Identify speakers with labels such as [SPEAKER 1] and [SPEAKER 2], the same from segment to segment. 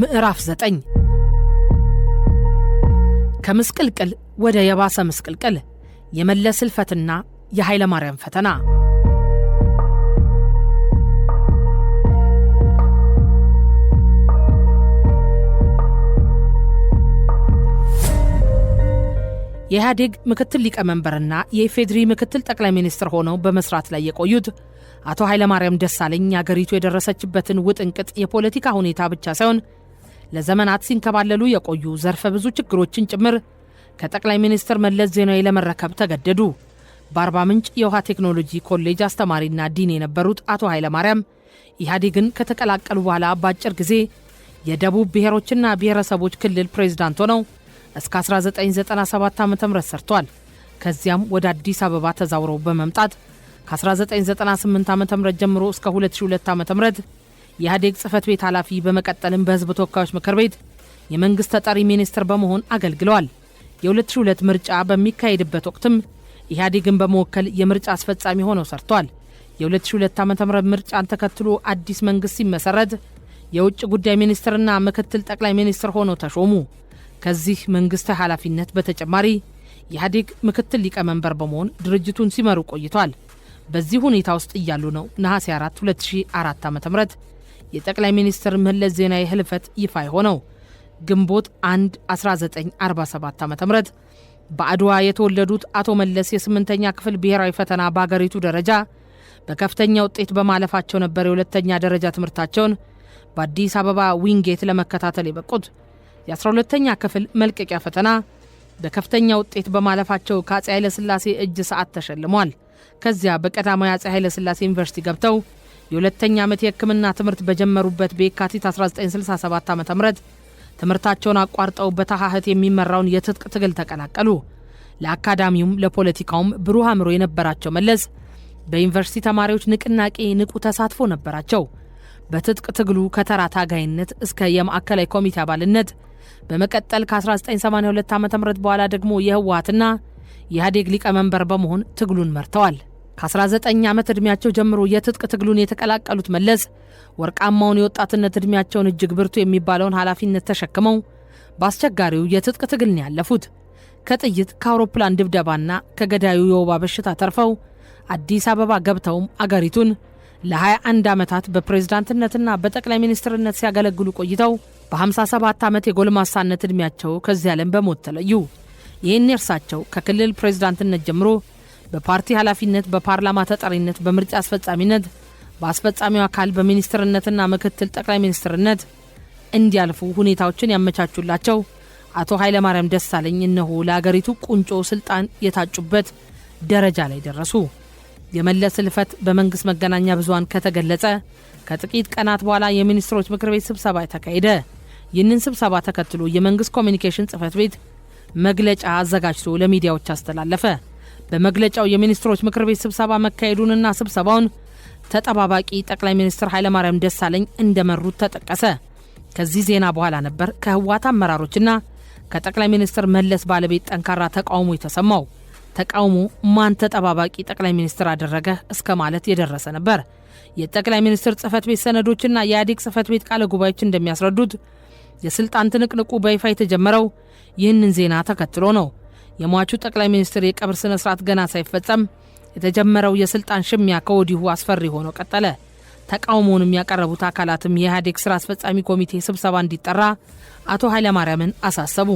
[SPEAKER 1] ምዕራፍ 9 ከምስቅልቅል ወደ የባሰ ምስቅልቅል የመለስ ህልፈትና የኃይለ ማርያም ፈተና። የኢህአዴግ ምክትል ሊቀመንበርና የኢፌድሪ ምክትል ጠቅላይ ሚኒስትር ሆነው በመስራት ላይ የቆዩት አቶ ኃይለ ማርያም ደሳለኝ አገሪቱ የደረሰችበትን ውጥንቅጥ የፖለቲካ ሁኔታ ብቻ ሳይሆን ለዘመናት ሲንከባለሉ የቆዩ ዘርፈ ብዙ ችግሮችን ጭምር ከጠቅላይ ሚኒስትር መለስ ዜናዊ ለመረከብ ተገደዱ። በአርባ ምንጭ የውሃ ቴክኖሎጂ ኮሌጅ አስተማሪና ዲን የነበሩት አቶ ኃይለ ማርያም ኢህአዴግን ከተቀላቀሉ በኋላ በአጭር ጊዜ የደቡብ ብሔሮችና ብሔረሰቦች ክልል ፕሬዝዳንት ሆነው እስከ 1997 ዓ.ም ሰርተዋል። ከዚያም ወደ አዲስ አበባ ተዛውረው በመምጣት ከ1998 ዓ.ም ጀምሮ እስከ 2002 ዓ.ም የኢህአዴግ ጽህፈት ቤት ኃላፊ በመቀጠልም በህዝብ ተወካዮች ምክር ቤት የመንግስት ተጠሪ ሚኒስትር በመሆን አገልግለዋል። የ2002 ምርጫ በሚካሄድበት ወቅትም ኢህአዴግን በመወከል የምርጫ አስፈጻሚ ሆነው ሰርተዋል። የ2002 ዓ.ም ምርጫን ተከትሎ አዲስ መንግስት ሲመሰረት የውጭ ጉዳይ ሚኒስትርና ምክትል ጠቅላይ ሚኒስትር ሆነው ተሾሙ። ከዚህ መንግስታዊ ኃላፊነት በተጨማሪ የኢህአዴግ ምክትል ሊቀመንበር በመሆን ድርጅቱን ሲመሩ ቆይቷል። በዚህ ሁኔታ ውስጥ እያሉ ነው ነሐሴ 4 2004 ዓ.ም የጠቅላይ ሚኒስትር መለስ ዜናዊ ህልፈት ይፋ ሆነው። ግንቦት 1 1947 ዓ.ም በአድዋ የተወለዱት አቶ መለስ የ8ኛ ክፍል ብሔራዊ ፈተና በአገሪቱ ደረጃ በከፍተኛ ውጤት በማለፋቸው ነበር የሁለተኛ ደረጃ ትምህርታቸውን በአዲስ አበባ ዊንጌት ለመከታተል የበቁት። የ12ኛ ክፍል መልቀቂያ ፈተና በከፍተኛ ውጤት በማለፋቸው ከአፄ ኃይለ ሥላሴ እጅ ሰዓት ተሸልሟል። ከዚያ በቀዳማዊ አፄ ኃይለ ሥላሴ ዩኒቨርሲቲ ገብተው የሁለተኛ ዓመት የሕክምና ትምህርት በጀመሩበት በየካቲት 1967 ዓ.ም ትምህርታቸውን አቋርጠው በተሐህት የሚመራውን የትጥቅ ትግል ተቀላቀሉ። ለአካዳሚውም ለፖለቲካውም ብሩህ አእምሮ የነበራቸው መለስ በዩኒቨርሲቲ ተማሪዎች ንቅናቄ ንቁ ተሳትፎ ነበራቸው። በትጥቅ ትግሉ ከተራ ታጋይነት እስከ የማዕከላዊ ኮሚቴ አባልነት በመቀጠል ከ1982 ዓ.ም በኋላ ደግሞ የህወሓትና የኢህአዴግ ሊቀመንበር በመሆን ትግሉን መርተዋል። ከ19 ዓመት ዕድሜያቸው ጀምሮ የትጥቅ ትግሉን የተቀላቀሉት መለስ ወርቃማውን የወጣትነት ዕድሜያቸውን እጅግ ብርቱ የሚባለውን ኃላፊነት ተሸክመው በአስቸጋሪው የትጥቅ ትግል ነው ያለፉት። ከጥይት ከአውሮፕላን ድብደባና ከገዳዩ የወባ በሽታ ተርፈው አዲስ አበባ ገብተውም አገሪቱን ለ21 ዓመታት በፕሬዝዳንትነትና በጠቅላይ ሚኒስትርነት ሲያገለግሉ ቆይተው በ57 ዓመት የጎልማሳነት ዕድሜያቸው ከዚህ ዓለም በሞት ተለዩ። ይህን እርሳቸው ከክልል ፕሬዝዳንትነት ጀምሮ በፓርቲ ኃላፊነት፣ በፓርላማ ተጠሪነት፣ በምርጫ አስፈጻሚነት፣ በአስፈጻሚው አካል በሚኒስትርነትና ምክትል ጠቅላይ ሚኒስትርነት እንዲያልፉ ሁኔታዎችን ያመቻቹላቸው አቶ ኃይለ ማርያም ደሳለኝ እነሆ ለአገሪቱ ቁንጮ ስልጣን የታጩበት ደረጃ ላይ ደረሱ። የመለስ ህልፈት በመንግስት መገናኛ ብዙሃን ከተገለጸ ከጥቂት ቀናት በኋላ የሚኒስትሮች ምክር ቤት ስብሰባ ተካሄደ። ይህንን ስብሰባ ተከትሎ የመንግስት ኮሚኒኬሽን ጽህፈት ቤት መግለጫ አዘጋጅቶ ለሚዲያዎች አስተላለፈ። በመግለጫው የሚኒስትሮች ምክር ቤት ስብሰባ መካሄዱንና ስብሰባውን ተጠባባቂ ጠቅላይ ሚኒስትር ኃይለ ማርያም ደሳለኝ እንደመሩት ተጠቀሰ። ከዚህ ዜና በኋላ ነበር ከህወሓት አመራሮችና ከጠቅላይ ሚኒስትር መለስ ባለቤት ጠንካራ ተቃውሞ የተሰማው። ተቃውሞ ማን ተጠባባቂ ጠቅላይ ሚኒስትር አደረገ እስከ ማለት የደረሰ ነበር። የጠቅላይ ሚኒስትር ጽህፈት ቤት ሰነዶችና የኢህአዴግ ጽህፈት ቤት ቃለ ጉባኤዎች እንደሚያስረዱት የስልጣን ትንቅንቁ በይፋ የተጀመረው ይህንን ዜና ተከትሎ ነው። የሟቹ ጠቅላይ ሚኒስትር የቀብር ስነ ስርዓት ገና ሳይፈጸም የተጀመረው የስልጣን ሽሚያ ከወዲሁ አስፈሪ ሆኖ ቀጠለ። ተቃውሞውንም ያቀረቡት አካላትም የኢህአዴግ ስራ አስፈጻሚ ኮሚቴ ስብሰባ እንዲጠራ አቶ ኃይለ ማርያምን አሳሰቡ።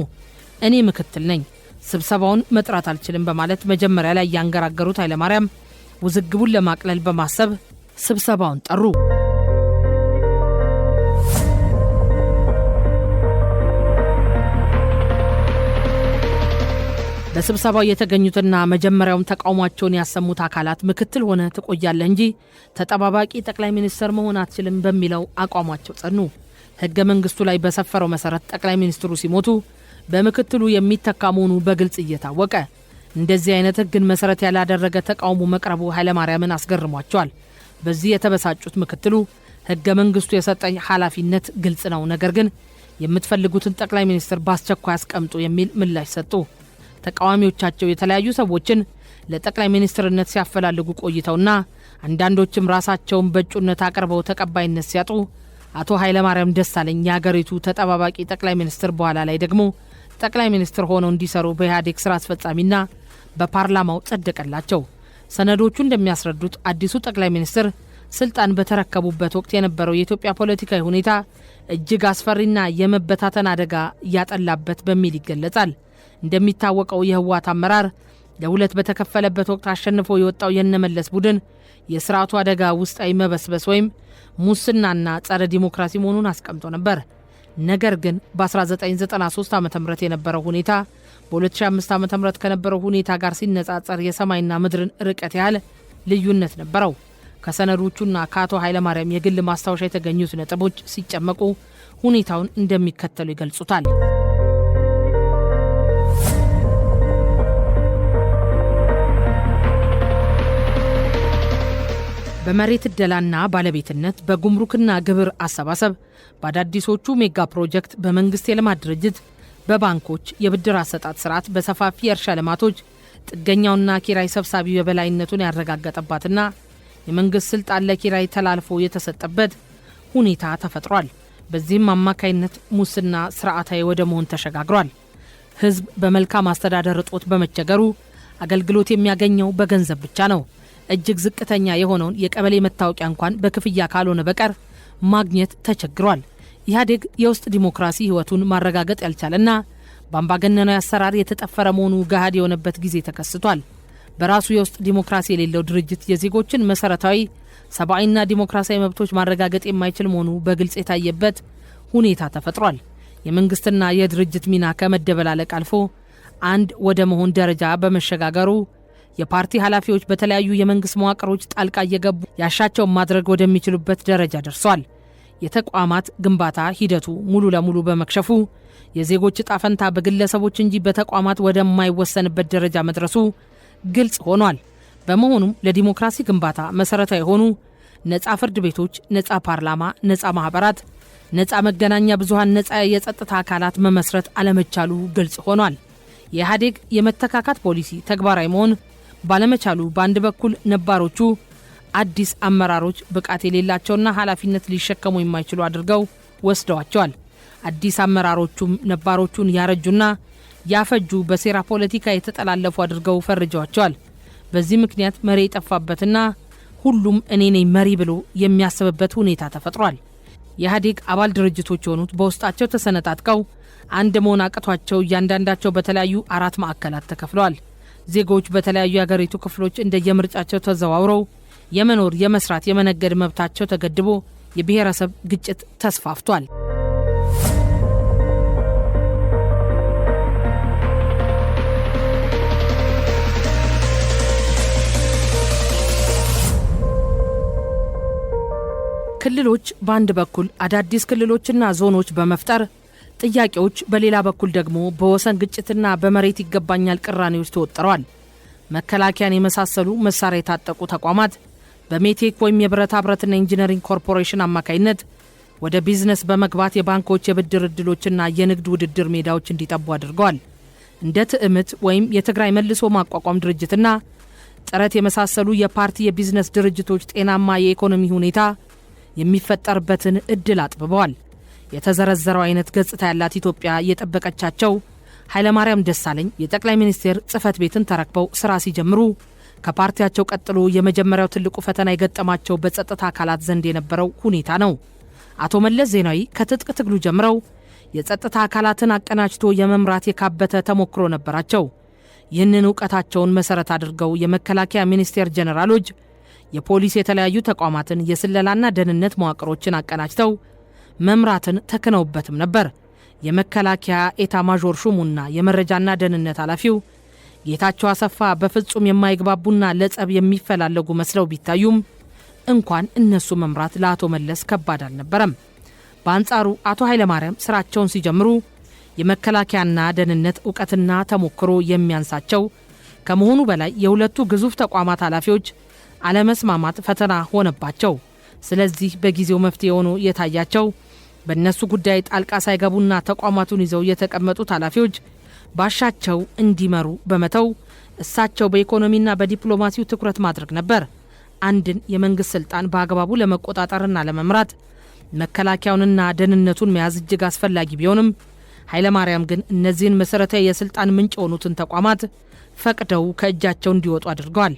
[SPEAKER 1] እኔ ምክትል ነኝ፣ ስብሰባውን መጥራት አልችልም በማለት መጀመሪያ ላይ ያንገራገሩት ኃይለ ማርያም ውዝግቡን ለማቅለል በማሰብ ስብሰባውን ጠሩ። በስብሰባው የተገኙትና መጀመሪያውም ተቃውሟቸውን ያሰሙት አካላት ምክትል ሆነ ትቆያለህ እንጂ ተጠባባቂ ጠቅላይ ሚኒስትር መሆን አትችልም በሚለው አቋማቸው ጸኑ። ህገ መንግስቱ ላይ በሰፈረው መሰረት ጠቅላይ ሚኒስትሩ ሲሞቱ በምክትሉ የሚተካ መሆኑ በግልጽ እየታወቀ እንደዚህ አይነት ህግን መሰረት ያላደረገ ተቃውሞ መቅረቡ ኃይለ ማርያምን አስገርሟቸዋል። በዚህ የተበሳጩት ምክትሉ ህገ መንግስቱ የሰጠኝ ኃላፊነት ግልጽ ነው፣ ነገር ግን የምትፈልጉትን ጠቅላይ ሚኒስትር በአስቸኳይ አስቀምጡ የሚል ምላሽ ሰጡ። ተቃዋሚዎቻቸው የተለያዩ ሰዎችን ለጠቅላይ ሚኒስትርነት ሲያፈላልጉ ቆይተውና አንዳንዶችም ራሳቸውን በእጩነት አቅርበው ተቀባይነት ሲያጡ አቶ ኃይለማርያም ደሳለኝ የሀገሪቱ ተጠባባቂ ጠቅላይ ሚኒስትር በኋላ ላይ ደግሞ ጠቅላይ ሚኒስትር ሆነው እንዲሰሩ በኢህአዴግ ስራ አስፈጻሚና በፓርላማው ጸደቀላቸው። ሰነዶቹ እንደሚያስረዱት አዲሱ ጠቅላይ ሚኒስትር ስልጣን በተረከቡበት ወቅት የነበረው የኢትዮጵያ ፖለቲካዊ ሁኔታ እጅግ አስፈሪና የመበታተን አደጋ ያጠላበት በሚል ይገለጻል። እንደሚታወቀው የህወሓት አመራር ለሁለት በተከፈለበት ወቅት አሸንፎ የወጣው የነመለስ ቡድን የስርዓቱ አደጋ ውስጣዊ መበስበስ ወይም ሙስናና ጸረ ዲሞክራሲ መሆኑን አስቀምጦ ነበር። ነገር ግን በ1993 ዓ.ም የነበረው ሁኔታ በ2005 ዓ.ም ከነበረው ሁኔታ ጋር ሲነጻጸር የሰማይና ምድርን ርቀት ያህል ልዩነት ነበረው። ከሰነዶቹና ከአቶ ኃይለማርያም የግል ማስታወሻ የተገኙት ነጥቦች ሲጨመቁ ሁኔታውን እንደሚከተሉ ይገልጹታል። በመሬት ዕደላና ባለቤትነት፣ በጉምሩክና ግብር አሰባሰብ፣ በአዳዲሶቹ ሜጋ ፕሮጀክት፣ በመንግስት የልማት ድርጅት፣ በባንኮች የብድር አሰጣጥ ስርዓት፣ በሰፋፊ የእርሻ ልማቶች ጥገኛውና ኪራይ ሰብሳቢው የበላይነቱን ያረጋገጠባትና የመንግስት ስልጣን ለኪራይ ተላልፎ የተሰጠበት ሁኔታ ተፈጥሯል። በዚህም አማካይነት ሙስና ስርዓታዊ ወደ መሆን ተሸጋግሯል። ህዝብ በመልካም አስተዳደር እጦት በመቸገሩ አገልግሎት የሚያገኘው በገንዘብ ብቻ ነው። እጅግ ዝቅተኛ የሆነውን የቀበሌ መታወቂያ እንኳን በክፍያ ካልሆነ በቀር ማግኘት ተቸግሯል። ኢህአዴግ የውስጥ ዲሞክራሲ ህይወቱን ማረጋገጥ ያልቻለና በአምባገነናዊ አሰራር የተጠፈረ መሆኑ ገሃድ የሆነበት ጊዜ ተከስቷል። በራሱ የውስጥ ዲሞክራሲ የሌለው ድርጅት የዜጎችን መሰረታዊ ሰብአዊና ዲሞክራሲያዊ መብቶች ማረጋገጥ የማይችል መሆኑ በግልጽ የታየበት ሁኔታ ተፈጥሯል። የመንግስትና የድርጅት ሚና ከመደበላለቅ አልፎ አንድ ወደ መሆን ደረጃ በመሸጋገሩ የፓርቲ ኃላፊዎች በተለያዩ የመንግስት መዋቅሮች ጣልቃ እየገቡ ያሻቸውን ማድረግ ወደሚችሉበት ደረጃ ደርሷል። የተቋማት ግንባታ ሂደቱ ሙሉ ለሙሉ በመክሸፉ የዜጎች ዕጣ ፈንታ በግለሰቦች እንጂ በተቋማት ወደማይወሰንበት ደረጃ መድረሱ ግልጽ ሆኗል። በመሆኑም ለዲሞክራሲ ግንባታ መሰረታዊ የሆኑ ነጻ ፍርድ ቤቶች፣ ነጻ ፓርላማ፣ ነጻ ማህበራት፣ ነጻ መገናኛ ብዙሃን፣ ነጻ የጸጥታ አካላት መመስረት አለመቻሉ ግልጽ ሆኗል። የኢህአዴግ የመተካካት ፖሊሲ ተግባራዊ መሆን ባለመቻሉ በአንድ በኩል ነባሮቹ አዲስ አመራሮች ብቃት የሌላቸውና ኃላፊነት ሊሸከሙ የማይችሉ አድርገው ወስደዋቸዋል። አዲስ አመራሮቹም ነባሮቹን ያረጁና ያፈጁ በሴራ ፖለቲካ የተጠላለፉ አድርገው ፈርጀዋቸዋል። በዚህ ምክንያት መሪ የጠፋበትና ሁሉም እኔ ነኝ መሪ ብሎ የሚያስብበት ሁኔታ ተፈጥሯል። የኢህአዴግ አባል ድርጅቶች የሆኑት በውስጣቸው ተሰነጣጥቀው አንድ መሆን አቅቷቸው እያንዳንዳቸው በተለያዩ 4 ማዕከላት ተከፍለዋል። ዜጎች በተለያዩ የሀገሪቱ ክፍሎች እንደየምርጫቸው ተዘዋውረው የመኖር፣ የመስራት፣ የመነገድ መብታቸው ተገድቦ የብሔረሰብ ግጭት ተስፋፍቷል። ክልሎች በአንድ በኩል አዳዲስ ክልሎችና ዞኖች በመፍጠር ጥያቄዎች በሌላ በኩል ደግሞ በወሰን ግጭትና በመሬት ይገባኛል ቅራኔዎች ተወጥረዋል። መከላከያን የመሳሰሉ መሳሪያ የታጠቁ ተቋማት በሜቴክ ወይም የብረታ ብረትና ኢንጂነሪንግ ኮርፖሬሽን አማካይነት ወደ ቢዝነስ በመግባት የባንኮች የብድር ዕድሎችና የንግድ ውድድር ሜዳዎች እንዲጠቡ አድርገዋል። እንደ ትዕምት ወይም የትግራይ መልሶ ማቋቋም ድርጅትና ጥረት የመሳሰሉ የፓርቲ የቢዝነስ ድርጅቶች ጤናማ የኢኮኖሚ ሁኔታ የሚፈጠርበትን እድል አጥብበዋል። የተዘረዘረው አይነት ገጽታ ያላት ኢትዮጵያ የጠበቀቻቸው ኃይለማርያም ደሳለኝ የጠቅላይ ሚኒስቴር ጽህፈት ቤትን ተረክበው ስራ ሲጀምሩ ከፓርቲያቸው ቀጥሎ የመጀመሪያው ትልቁ ፈተና የገጠማቸው በጸጥታ አካላት ዘንድ የነበረው ሁኔታ ነው። አቶ መለስ ዜናዊ ከትጥቅ ትግሉ ጀምረው የጸጥታ አካላትን አቀናጅቶ የመምራት የካበተ ተሞክሮ ነበራቸው። ይህንን ዕውቀታቸውን መሰረት አድርገው የመከላከያ ሚኒስቴር ጀነራሎች የፖሊስ የተለያዩ ተቋማትን የስለላና ደህንነት መዋቅሮችን አቀናጅተው መምራትን ተክነውበትም ነበር። የመከላከያ ኤታ ማዦር ሹሙና የመረጃና ደህንነት ኃላፊው ጌታቸው አሰፋ በፍጹም የማይግባቡና ለጸብ የሚፈላለጉ መስለው ቢታዩም እንኳን እነሱ መምራት ለአቶ መለስ ከባድ አልነበረም። በአንጻሩ አቶ ኃይለማርያም ስራቸውን ሲጀምሩ የመከላከያና ደህንነት ዕውቀትና ተሞክሮ የሚያንሳቸው ከመሆኑ በላይ የሁለቱ ግዙፍ ተቋማት ኃላፊዎች አለመስማማት ፈተና ሆነባቸው። ስለዚህ በጊዜው መፍትሄ ሆኖ የታያቸው በእነሱ ጉዳይ ጣልቃ ሳይገቡና ተቋማቱን ይዘው የተቀመጡት ኃላፊዎች ባሻቸው እንዲመሩ በመተው እሳቸው በኢኮኖሚና በዲፕሎማሲው ትኩረት ማድረግ ነበር። አንድን የመንግስት ስልጣን በአግባቡ ለመቆጣጠርና ለመምራት መከላከያውንና ደህንነቱን መያዝ እጅግ አስፈላጊ ቢሆንም ኃይለማርያም ግን እነዚህን መሰረታዊ የስልጣን ምንጭ የሆኑትን ተቋማት ፈቅደው ከእጃቸው እንዲወጡ አድርገዋል።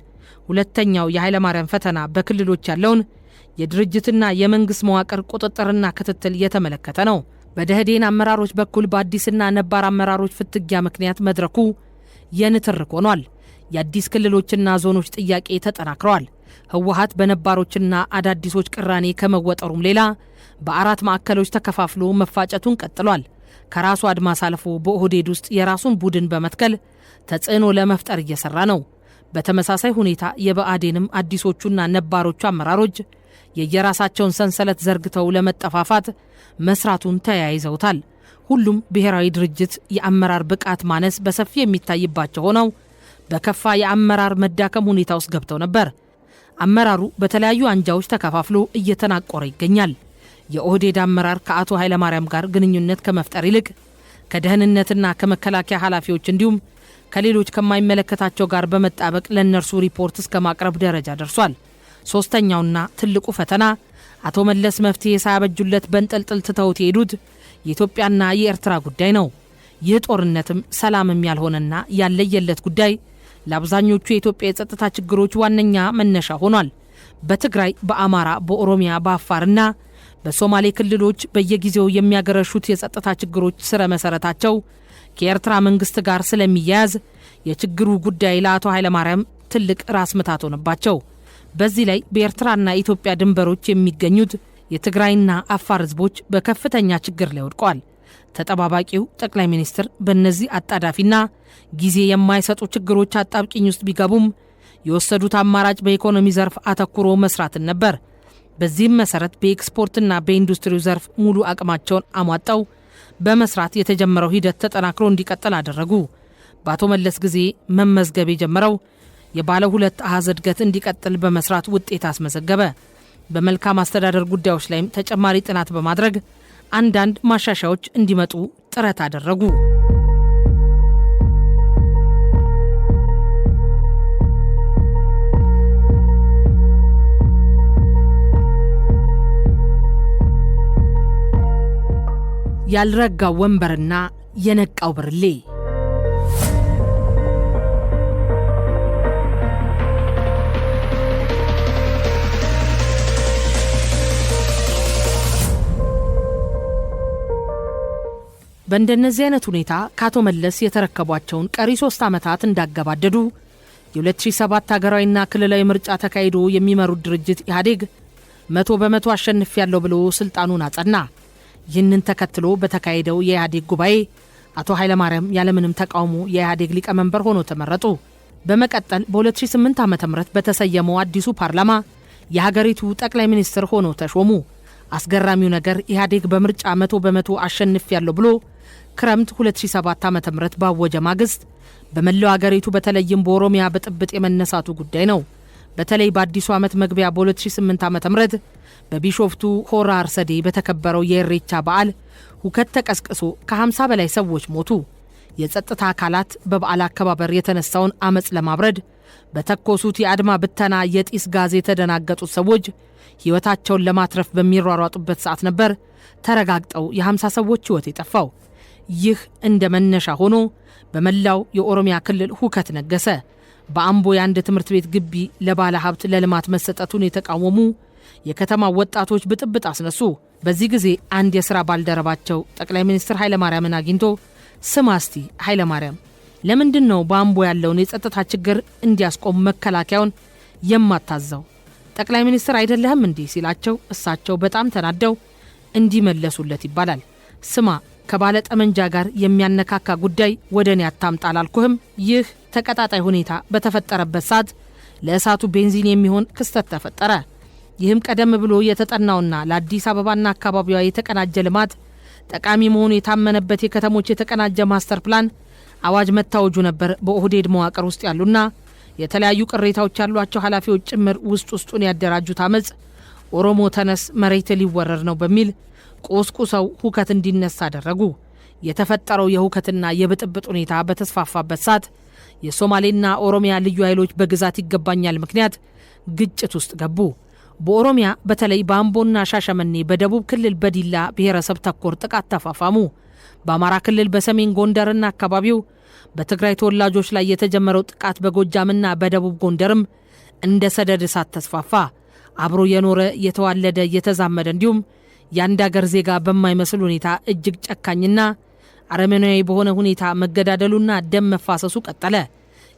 [SPEAKER 1] ሁለተኛው የኃይለማርያም ፈተና በክልሎች ያለውን የድርጅትና የመንግስት መዋቅር ቁጥጥርና ክትትል የተመለከተ ነው። በደህዴን አመራሮች በኩል በአዲስና ነባር አመራሮች ፍትጊያ ምክንያት መድረኩ የንትርክ ሆኗል። የአዲስ ክልሎችና ዞኖች ጥያቄ ተጠናክረዋል። ህወሓት በነባሮችና አዳዲሶች ቅራኔ ከመወጠሩም ሌላ በአራት ማዕከሎች ተከፋፍሎ መፋጨቱን ቀጥሏል። ከራሱ አድማስ አልፎ በኦህዴድ ውስጥ የራሱን ቡድን በመትከል ተጽዕኖ ለመፍጠር እየሰራ ነው። በተመሳሳይ ሁኔታ የብአዴንም አዲሶቹና ነባሮቹ አመራሮች የየራሳቸውን ሰንሰለት ዘርግተው ለመጠፋፋት መስራቱን ተያይዘውታል። ሁሉም ብሔራዊ ድርጅት የአመራር ብቃት ማነስ በሰፊ የሚታይባቸው ሆነው በከፋ የአመራር መዳከም ሁኔታ ውስጥ ገብተው ነበር። አመራሩ በተለያዩ አንጃዎች ተከፋፍሎ እየተናቆረ ይገኛል። የኦህዴድ አመራር ከአቶ ኃይለማርያም ጋር ግንኙነት ከመፍጠር ይልቅ ከደህንነትና ከመከላከያ ኃላፊዎች እንዲሁም ከሌሎች ከማይመለከታቸው ጋር በመጣበቅ ለእነርሱ ሪፖርት እስከ ማቅረብ ደረጃ ደርሷል። ሶስተኛውና ትልቁ ፈተና አቶ መለስ መፍትሄ ሳያበጁለት በንጠልጥል ትተውት የሄዱት የኢትዮጵያና የኤርትራ ጉዳይ ነው። ይህ ጦርነትም ሰላምም ያልሆነና ያለየለት ጉዳይ ለአብዛኞቹ የኢትዮጵያ የጸጥታ ችግሮች ዋነኛ መነሻ ሆኗል። በትግራይ፣ በአማራ፣ በኦሮሚያ፣ በአፋርና በሶማሌ ክልሎች በየጊዜው የሚያገረሹት የጸጥታ ችግሮች ስረ መሰረታቸው ከኤርትራ መንግስት ጋር ስለሚያያዝ የችግሩ ጉዳይ ለአቶ ኃይለማርያም ትልቅ ራስ ምታት ሆነባቸው። በዚህ ላይ በኤርትራና ኢትዮጵያ ድንበሮች የሚገኙት የትግራይና አፋር ህዝቦች በከፍተኛ ችግር ላይ ወድቀዋል። ተጠባባቂው ጠቅላይ ሚኒስትር በእነዚህ አጣዳፊና ጊዜ የማይሰጡ ችግሮች አጣብቂኝ ውስጥ ቢገቡም የወሰዱት አማራጭ በኢኮኖሚ ዘርፍ አተኩሮ መስራትን ነበር። በዚህም መሰረት በኤክስፖርትና በኢንዱስትሪው ዘርፍ ሙሉ አቅማቸውን አሟጠው በመስራት የተጀመረው ሂደት ተጠናክሮ እንዲቀጥል አደረጉ። በአቶ መለስ ጊዜ መመዝገብ የጀመረው የባለ ሁለት አሃዝ እድገት እንዲቀጥል በመስራት ውጤት አስመዘገበ። በመልካም አስተዳደር ጉዳዮች ላይም ተጨማሪ ጥናት በማድረግ አንዳንድ ማሻሻያዎች እንዲመጡ ጥረት አደረጉ። ያልረጋው ወንበርና የነቃው ብርሌ። በእንደነዚህ አይነት ሁኔታ ከአቶ መለስ የተረከቧቸውን ቀሪ 3 ዓመታት እንዳገባደዱ የ2007 ሀገራዊና ክልላዊ ምርጫ ተካሂዶ የሚመሩት ድርጅት ኢህአዴግ 100% አሸንፊያለሁ ብሎ ስልጣኑን አጸና። ይህንን ተከትሎ በተካሄደው የኢህአዴግ ጉባኤ አቶ ኃይለማርያም ያለምንም ተቃውሞ የኢህአዴግ ሊቀመንበር ሆኖ ተመረጡ። በመቀጠል በ2008 ዓ.ም በተሰየመው አዲሱ ፓርላማ የሀገሪቱ ጠቅላይ ሚኒስትር ሆኖ ተሾሙ። አስገራሚው ነገር ኢህአዴግ በምርጫ 100% አሸንፊያለሁ ብሎ ክረምት 2007 ዓ.ም ባወጀ ማግስት በመላው ሀገሪቱ በተለይም በኦሮሚያ ብጥብጥ የመነሳቱ ጉዳይ ነው። በተለይ በአዲሱ ዓመት መግቢያ በ2008 ዓ.ም በቢሾፍቱ ሆራ አርሰዴ በተከበረው የኢሬቻ በዓል ሁከት ተቀስቅሶ ከ50 በላይ ሰዎች ሞቱ። የጸጥታ አካላት በበዓል አከባበር የተነሳውን አመጽ ለማብረድ በተኮሱት የአድማ ብተና የጢስ ጋዝ የተደናገጡት ሰዎች ሕይወታቸውን ለማትረፍ በሚሯሯጡበት ሰዓት ነበር ተረጋግጠው የ50 ሰዎች ሕይወት የጠፋው። ይህ እንደ መነሻ ሆኖ በመላው የኦሮሚያ ክልል ሁከት ነገሰ። በአምቦ የአንድ ትምህርት ቤት ግቢ ለባለ ሀብት ለልማት መሰጠቱን የተቃወሙ የከተማ ወጣቶች ብጥብጥ አስነሱ። በዚህ ጊዜ አንድ የሥራ ባልደረባቸው ጠቅላይ ሚኒስትር ኃይለማርያምን አግኝቶ ስማ እስቲ ኃይለማርያም፣ ለምንድን ነው በአምቦ ያለውን የጸጥታ ችግር እንዲያስቆም መከላከያውን የማታዘው? ጠቅላይ ሚኒስትር አይደለህም እንዲህ ሲላቸው እሳቸው በጣም ተናደው እንዲመለሱለት ይባላል። ስማ፣ ከባለ ጠመንጃ ጋር የሚያነካካ ጉዳይ ወደ እኔ አታምጣ አላልኩህም? ይህ ተቀጣጣይ ሁኔታ በተፈጠረበት ሰዓት ለእሳቱ ቤንዚን የሚሆን ክስተት ተፈጠረ። ይህም ቀደም ብሎ የተጠናውና ለአዲስ አበባና አካባቢዋ የተቀናጀ ልማት ጠቃሚ መሆኑ የታመነበት የከተሞች የተቀናጀ ማስተር ፕላን አዋጅ መታወጁ ነበር። በኦህዴድ መዋቅር ውስጥ ያሉና የተለያዩ ቅሬታዎች ያሏቸው ኃላፊዎች ጭምር ውስጡን ያደራጁት አመጽ ኦሮሞ ተነስ መሬት ሊወረር ነው በሚል ቆስቁሰው ሁከት እንዲነሳ አደረጉ። የተፈጠረው የሁከትና የብጥብጥ ሁኔታ በተስፋፋበት ሰዓት የሶማሌና ኦሮሚያ ልዩ ኃይሎች በግዛት ይገባኛል ምክንያት ግጭት ውስጥ ገቡ። በኦሮሚያ በተለይ በአምቦና ሻሸመኔ፣ በደቡብ ክልል በዲላ ብሔረሰብ ተኮር ጥቃት ተፋፋሙ። በአማራ ክልል በሰሜን ጎንደርና አካባቢው በትግራይ ተወላጆች ላይ የተጀመረው ጥቃት በጎጃምና በደቡብ ጎንደርም እንደ ሰደድ እሳት ተስፋፋ። አብሮ የኖረ የተዋለደ የተዛመደ እንዲሁም የአንድ አገር ዜጋ በማይመስል ሁኔታ እጅግ ጨካኝና አረመናዊ በሆነ ሁኔታ መገዳደሉና ደም መፋሰሱ ቀጠለ።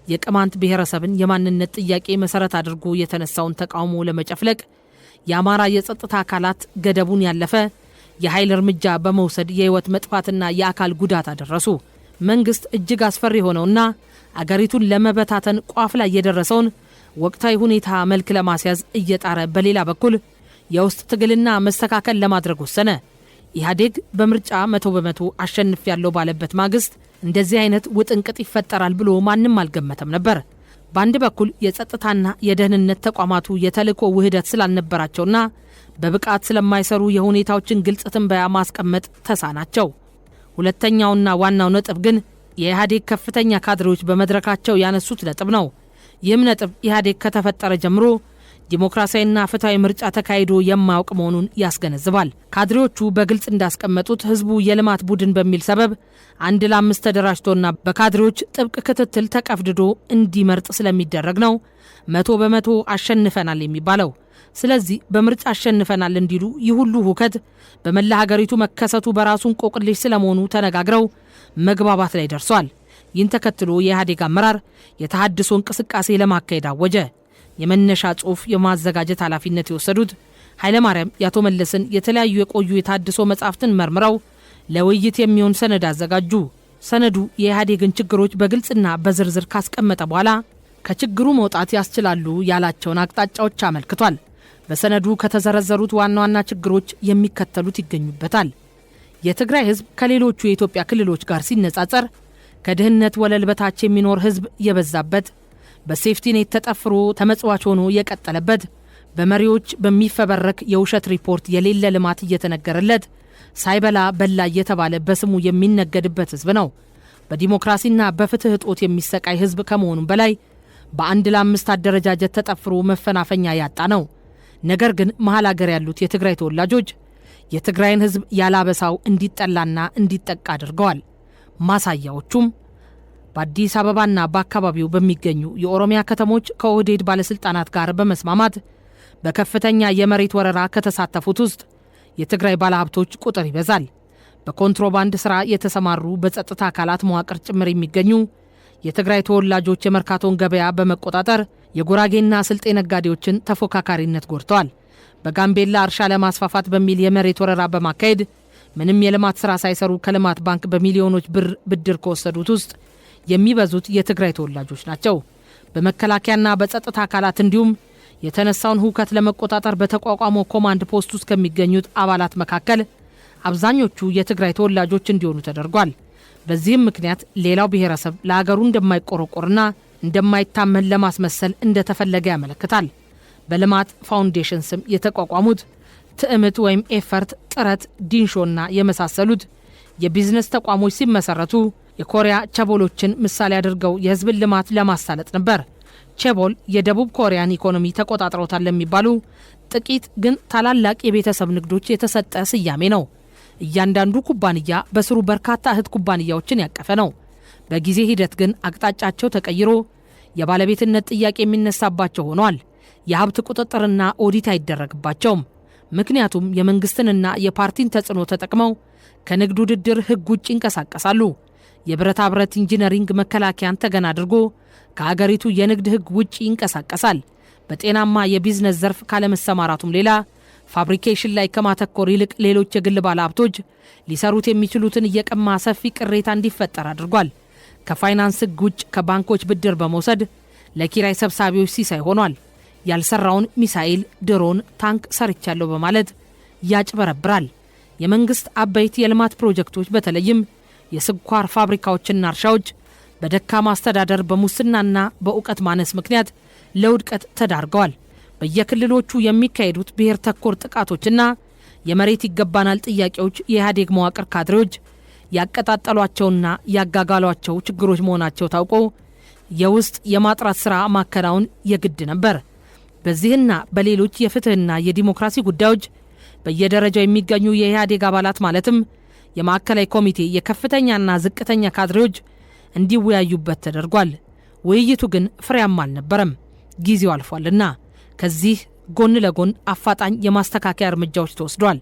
[SPEAKER 1] የቅማንት ብሔረሰብን የማንነት ጥያቄ መሰረት አድርጎ የተነሳውን ተቃውሞ ለመጨፍለቅ የአማራ የጸጥታ አካላት ገደቡን ያለፈ የኃይል እርምጃ በመውሰድ የህይወት መጥፋትና የአካል ጉዳት አደረሱ። መንግስት እጅግ አስፈሪ ሆነውና አገሪቱን ለመበታተን ቋፍ ላይ የደረሰውን ወቅታዊ ሁኔታ መልክ ለማስያዝ እየጣረ በሌላ በኩል የውስጥ ትግልና መስተካከል ለማድረግ ወሰነ። ኢህአዴግ በምርጫ 100% አሸንፍ ያለው ባለበት ማግስት እንደዚህ አይነት ውጥንቅጥ ይፈጠራል ብሎ ማንም አልገመተም ነበር። በአንድ በኩል የጸጥታና የደህንነት ተቋማቱ የተልእኮ ውህደት ስላልነበራቸውና በብቃት ስለማይሰሩ የሁኔታዎችን ግልጽ ትንበያ ማስቀመጥ ተሳናቸው። ሁለተኛውና ዋናው ነጥብ ግን የኢህአዴግ ከፍተኛ ካድሬዎች በመድረካቸው ያነሱት ነጥብ ነው። ይህም ነጥብ ኢህአዴግ ከተፈጠረ ጀምሮ ዲሞክራሲያዊና ፍትሐዊ ምርጫ ተካሂዶ የማያውቅ መሆኑን ያስገነዝባል። ካድሬዎቹ በግልጽ እንዳስቀመጡት ህዝቡ የልማት ቡድን በሚል ሰበብ 1 ለ5 ተደራጅቶና በካድሬዎች ጥብቅ ክትትል ተቀፍድዶ እንዲመርጥ ስለሚደረግ ነው 100% አሸንፈናል የሚባለው። ስለዚህ በምርጫ አሸንፈናል እንዲሉ ይህ ሁሉ ሁከት በመላ ሀገሪቱ መከሰቱ በራሱ እንቆቅልሽ ስለመሆኑ ተነጋግረው መግባባት ላይ ደርሷል። ይህን ተከትሎ የኢህአዴግ አመራር የተሃድሶ እንቅስቃሴ ለማካሄድ አወጀ። የመነሻ ጽሑፍ የማዘጋጀት ኃላፊነት የወሰዱት ኃይለማርያም የአቶ መለስን የተለያዩ የቆዩ የታድሶ መጻሕፍትን መርምረው ለውይይት የሚሆን ሰነድ አዘጋጁ። ሰነዱ የኢህአዴግን ችግሮች በግልጽና በዝርዝር ካስቀመጠ በኋላ ከችግሩ መውጣት ያስችላሉ ያላቸውን አቅጣጫዎች አመልክቷል። በሰነዱ ከተዘረዘሩት ዋና ዋና ችግሮች የሚከተሉት ይገኙበታል። የትግራይ ህዝብ ከሌሎቹ የኢትዮጵያ ክልሎች ጋር ሲነጻጸር ከድህነት ወለል በታች የሚኖር ህዝብ የበዛበት፣ በሴፍቲኔት ተጠፍሮ ተመጽዋች ሆኖ የቀጠለበት፣ በመሪዎች በሚፈበረክ የውሸት ሪፖርት የሌለ ልማት እየተነገረለት ሳይበላ በላ እየተባለ በስሙ የሚነገድበት ህዝብ ነው። በዲሞክራሲና በፍትህ እጦት የሚሰቃይ ህዝብ ከመሆኑም በላይ በ1 ለ5 አደረጃጀት ተጠፍሮ መፈናፈኛ ያጣ ነው። ነገር ግን መሀል ሀገር ያሉት የትግራይ ተወላጆች የትግራይን ህዝብ ያላበሳው እንዲጠላና እንዲጠቃ አድርገዋል። ማሳያዎቹም በአዲስ አበባና በአካባቢው በሚገኙ የኦሮሚያ ከተሞች ከኦህዴድ ባለስልጣናት ጋር በመስማማት በከፍተኛ የመሬት ወረራ ከተሳተፉት ውስጥ የትግራይ ባለሀብቶች ቁጥር ይበዛል። በኮንትሮባንድ ሥራ የተሰማሩ በጸጥታ አካላት መዋቅር ጭምር የሚገኙ የትግራይ ተወላጆች የመርካቶን ገበያ በመቆጣጠር የጉራጌና ስልጤ ነጋዴዎችን ተፎካካሪነት ጎድተዋል። በጋምቤላ እርሻ ለማስፋፋት በሚል የመሬት ወረራ በማካሄድ ምንም የልማት ሥራ ሳይሰሩ ከልማት ባንክ በሚሊዮኖች ብር ብድር ከወሰዱት ውስጥ የሚበዙት የትግራይ ተወላጆች ናቸው። በመከላከያና በጸጥታ አካላት እንዲሁም የተነሳውን ሁከት ለመቆጣጠር በተቋቋመው ኮማንድ ፖስት ውስጥ ከሚገኙት አባላት መካከል አብዛኞቹ የትግራይ ተወላጆች እንዲሆኑ ተደርጓል። በዚህም ምክንያት ሌላው ብሔረሰብ ለሀገሩ እንደማይቆረቆርና እንደማይታመን ለማስመሰል እንደተፈለገ ያመለክታል። በልማት ፋውንዴሽን ስም የተቋቋሙት ትዕምት ወይም ኤፈርት፣ ጥረት፣ ዲንሾና የመሳሰሉት የቢዝነስ ተቋሞች ሲመሰረቱ የኮሪያ ቸቦሎችን ምሳሌ አድርገው የህዝብን ልማት ለማሳለጥ ነበር። ቸቦል የደቡብ ኮሪያን ኢኮኖሚ ተቆጣጥረውታል ለሚባሉ ጥቂት ግን ታላላቅ የቤተሰብ ንግዶች የተሰጠ ስያሜ ነው። እያንዳንዱ ኩባንያ በስሩ በርካታ እህት ኩባንያዎችን ያቀፈ ነው። በጊዜ ሂደት ግን አቅጣጫቸው ተቀይሮ የባለቤትነት ጥያቄ የሚነሳባቸው ሆኗል። የሀብት ቁጥጥርና ኦዲት አይደረግባቸውም። ምክንያቱም የመንግስትንና የፓርቲን ተጽዕኖ ተጠቅመው ከንግድ ውድድር ህግ ውጭ ይንቀሳቀሳሉ። የብረታ ብረት ኢንጂነሪንግ መከላከያን ተገን አድርጎ ከሀገሪቱ የንግድ ህግ ውጭ ይንቀሳቀሳል። በጤናማ የቢዝነስ ዘርፍ ካለመሰማራቱም ሌላ ፋብሪኬሽን ላይ ከማተኮር ይልቅ ሌሎች የግል ባለሀብቶች ሊሰሩት የሚችሉትን እየቀማ ሰፊ ቅሬታ እንዲፈጠር አድርጓል። ከፋይናንስ ህግ ውጭ ከባንኮች ብድር በመውሰድ ለኪራይ ሰብሳቢዎች ሲሳይ ሆኗል። ያልሰራውን ሚሳኤል፣ ድሮን፣ ታንክ ሰርቻለሁ በማለት ያጭበረብራል። የመንግስት አበይት የልማት ፕሮጀክቶች በተለይም የስኳር ፋብሪካዎችና እርሻዎች በደካማ አስተዳደር በሙስናና በእውቀት ማነስ ምክንያት ለውድቀት ተዳርገዋል። በየክልሎቹ የሚካሄዱት ብሔር ተኮር ጥቃቶችና የመሬት ይገባናል ጥያቄዎች የኢህአዴግ መዋቅር ካድሬዎች ያቀጣጠሏቸውና ያጋጋሏቸው ችግሮች መሆናቸው ታውቆ የውስጥ የማጥራት ሥራ ማከናወን የግድ ነበር። በዚህና በሌሎች የፍትህና የዲሞክራሲ ጉዳዮች በየደረጃው የሚገኙ የኢህአዴግ አባላት ማለትም የማዕከላዊ ኮሚቴ የከፍተኛና ዝቅተኛ ካድሬዎች እንዲወያዩበት ተደርጓል። ውይይቱ ግን ፍሬያማ አልነበረም፣ ጊዜው አልፏልና። ከዚህ ጎን ለጎን አፋጣኝ የማስተካከያ እርምጃዎች ተወስዷል።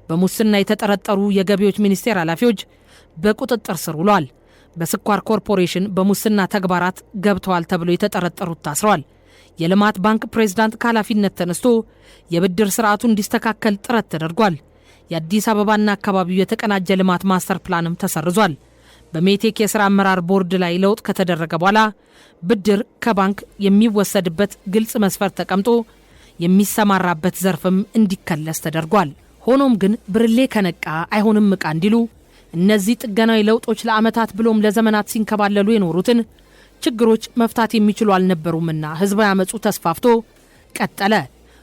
[SPEAKER 1] በሙስና የተጠረጠሩ የገቢዎች ሚኒስቴር ኃላፊዎች በቁጥጥር ስር ውለዋል። በስኳር ኮርፖሬሽን በሙስና ተግባራት ገብተዋል ተብለው የተጠረጠሩት ታስረዋል። የልማት ባንክ ፕሬዝዳንት ከኃላፊነት ተነስቶ የብድር ስርዓቱ እንዲስተካከል ጥረት ተደርጓል። የአዲስ አበባና አካባቢው የተቀናጀ ልማት ማስተር ፕላንም ተሰርዟል። በሜቴክ የሥራ አመራር ቦርድ ላይ ለውጥ ከተደረገ በኋላ ብድር ከባንክ የሚወሰድበት ግልጽ መስፈርት ተቀምጦ የሚሰማራበት ዘርፍም እንዲከለስ ተደርጓል። ሆኖም ግን ብርሌ ከነቃ አይሆንም ዕቃ እንዲሉ እነዚህ ጥገናዊ ለውጦች ለዓመታት ብሎም ለዘመናት ሲንከባለሉ የኖሩትን ችግሮች መፍታት የሚችሉ አልነበሩምና ህዝባዊ አመጹ ተስፋፍቶ ቀጠለ።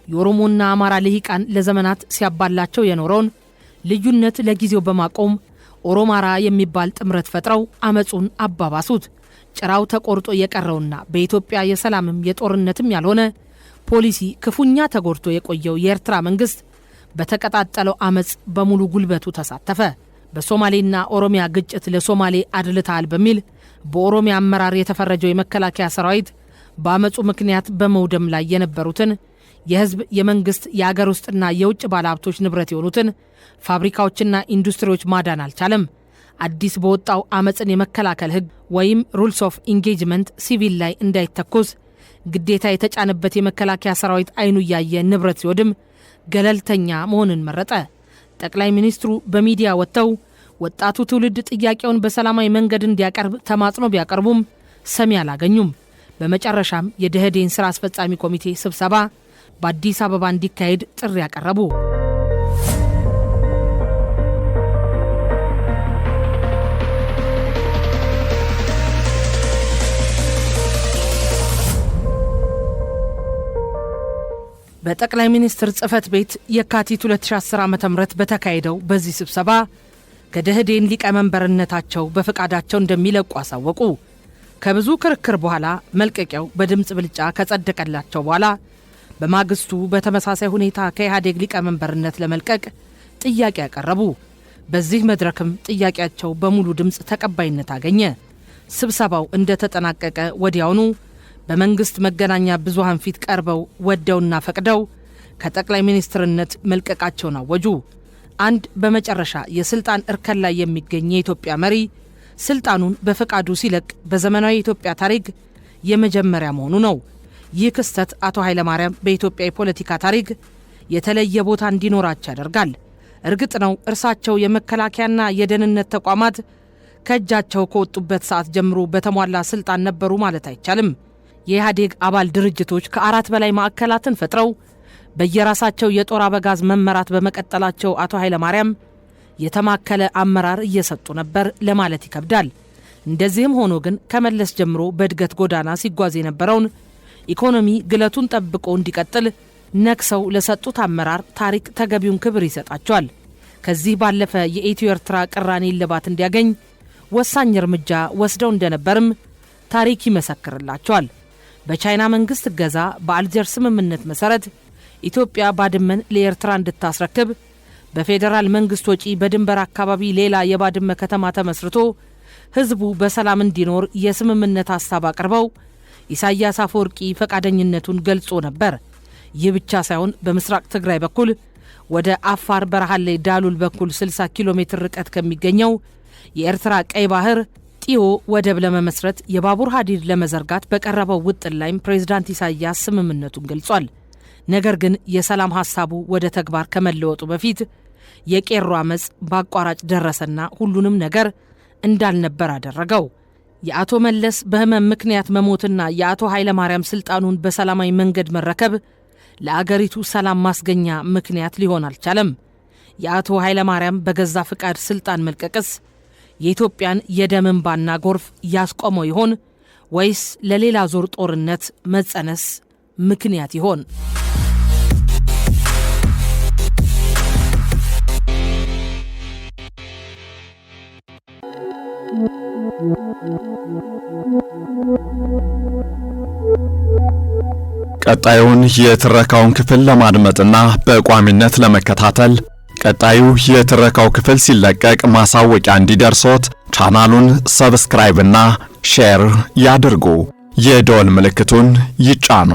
[SPEAKER 1] የኦሮሞና አማራ ልሂቃን ለዘመናት ሲያባላቸው የኖረውን ልዩነት ለጊዜው በማቆም ኦሮማራ የሚባል ጥምረት ፈጥረው አመጹን አባባሱት። ጭራው ተቆርጦ የቀረውና በኢትዮጵያ የሰላምም የጦርነትም ያልሆነ ፖሊሲ ክፉኛ ተጎድቶ የቆየው የኤርትራ መንግስት በተቀጣጠለው አመጽ በሙሉ ጉልበቱ ተሳተፈ። በሶማሌና ኦሮሚያ ግጭት ለሶማሌ አድልታል በሚል በኦሮሚያ አመራር የተፈረጀው የመከላከያ ሰራዊት በአመጹ ምክንያት በመውደም ላይ የነበሩትን የህዝብ የመንግስት የአገር ውስጥና የውጭ ባለሀብቶች ንብረት የሆኑትን ፋብሪካዎችና ኢንዱስትሪዎች ማዳን አልቻለም። አዲስ በወጣው አመጽን የመከላከል ህግ ወይም ሩልስ ኦፍ ኢንጌጅመንት ሲቪል ላይ እንዳይተኮስ ግዴታ የተጫነበት የመከላከያ ሰራዊት አይኑ እያየ ንብረት ሲወድም ገለልተኛ መሆንን መረጠ። ጠቅላይ ሚኒስትሩ በሚዲያ ወጥተው ወጣቱ ትውልድ ጥያቄውን በሰላማዊ መንገድ እንዲያቀርብ ተማጽኖ ቢያቀርቡም ሰሚ አላገኙም። በመጨረሻም የደህዴን ስራ አስፈጻሚ ኮሚቴ ስብሰባ በአዲስ አበባ እንዲካሄድ ጥሪ ያቀረቡ። በጠቅላይ ሚኒስትር ጽህፈት ቤት የካቲት 2010 ዓ.ም በተካሄደው በዚህ ስብሰባ ከደህዴን ሊቀመንበርነታቸው በፈቃዳቸው እንደሚለቁ አሳወቁ። ከብዙ ክርክር በኋላ መልቀቂያው በድምፅ ብልጫ ከጸደቀላቸው በኋላ በማግስቱ በተመሳሳይ ሁኔታ ከኢህአዴግ ሊቀመንበርነት ለመልቀቅ ጥያቄ ያቀረቡ። በዚህ መድረክም ጥያቄያቸው በሙሉ ድምፅ ተቀባይነት አገኘ። ስብሰባው እንደተጠናቀቀ ወዲያውኑ በመንግስት መገናኛ ብዙሃን ፊት ቀርበው ወደውና ፈቅደው ከጠቅላይ ሚኒስትርነት መልቀቃቸውን አወጁ። አንድ በመጨረሻ የስልጣን እርከን ላይ የሚገኝ የኢትዮጵያ መሪ ስልጣኑን በፈቃዱ ሲለቅ በዘመናዊ የኢትዮጵያ ታሪክ የመጀመሪያ መሆኑ ነው። ይህ ክስተት አቶ ኃይለማርያም በኢትዮጵያ የፖለቲካ ታሪክ የተለየ ቦታ እንዲኖራቸው ያደርጋል። እርግጥ ነው እርሳቸው የመከላከያና የደህንነት ተቋማት ከእጃቸው ከወጡበት ሰዓት ጀምሮ በተሟላ ስልጣን ነበሩ ማለት አይቻልም። የኢህአዴግ አባል ድርጅቶች ከ4 በላይ ማዕከላትን ፈጥረው በየራሳቸው የጦር አበጋዝ መመራት በመቀጠላቸው አቶ ኃይለማርያም የተማከለ አመራር እየሰጡ ነበር ለማለት ይከብዳል። እንደዚህም ሆኖ ግን ከመለስ ጀምሮ በእድገት ጎዳና ሲጓዝ የነበረውን ኢኮኖሚ ግለቱን ጠብቆ እንዲቀጥል ነክሰው ለሰጡት አመራር ታሪክ ተገቢውን ክብር ይሰጣቸዋል። ከዚህ ባለፈ የኢትዮ ኤርትራ ቅራኔ እልባት እንዲያገኝ ወሳኝ እርምጃ ወስደው እንደነበርም ታሪክ ይመሰክርላቸዋል። በቻይና መንግስት እገዛ በአልጀርስ ስምምነት መሰረት ኢትዮጵያ ባድመን ለኤርትራ እንድታስረክብ በፌዴራል መንግስት ወጪ በድንበር አካባቢ ሌላ የባድመ ከተማ ተመስርቶ ህዝቡ በሰላም እንዲኖር የስምምነት ሐሳብ አቅርበው ኢሳያስ አፈወርቂ ፈቃደኝነቱን ገልጾ ነበር። ይህ ብቻ ሳይሆን በምስራቅ ትግራይ በኩል ወደ አፋር በረሃሌ ዳሉል በኩል 60 ኪሎ ሜትር ርቀት ከሚገኘው የኤርትራ ቀይ ባህር ጢዮ ወደብ ለመመስረት የባቡር ሀዲድ ለመዘርጋት በቀረበው ውጥን ላይም ፕሬዝዳንት ኢሳያስ ስምምነቱን ገልጿል። ነገር ግን የሰላም ሐሳቡ ወደ ተግባር ከመለወጡ በፊት የቄሮ አመጽ በአቋራጭ ደረሰና ሁሉንም ነገር እንዳልነበር አደረገው። የአቶ መለስ በህመም ምክንያት መሞትና የአቶ ኃይለማርያም ስልጣኑን በሰላማዊ መንገድ መረከብ ለአገሪቱ ሰላም ማስገኛ ምክንያት ሊሆን አልቻለም። የአቶ ኃይለማርያም በገዛ ፍቃድ ስልጣን መልቀቅስ የኢትዮጵያን የደም እንባና ጎርፍ ያስቆመው ይሆን ወይስ ለሌላ ዙር ጦርነት መጸነስ ምክንያት ይሆን?
[SPEAKER 2] ቀጣዩን የትረካውን ክፍል ለማድመጥና በቋሚነት ለመከታተል ቀጣዩ የትረካው ክፍል ሲለቀቅ ማሳወቂያ እንዲደርሶት ቻናሉን ሰብስክራይብ እና ሼር ያድርጉ። የደወል ምልክቱን ይጫኑ።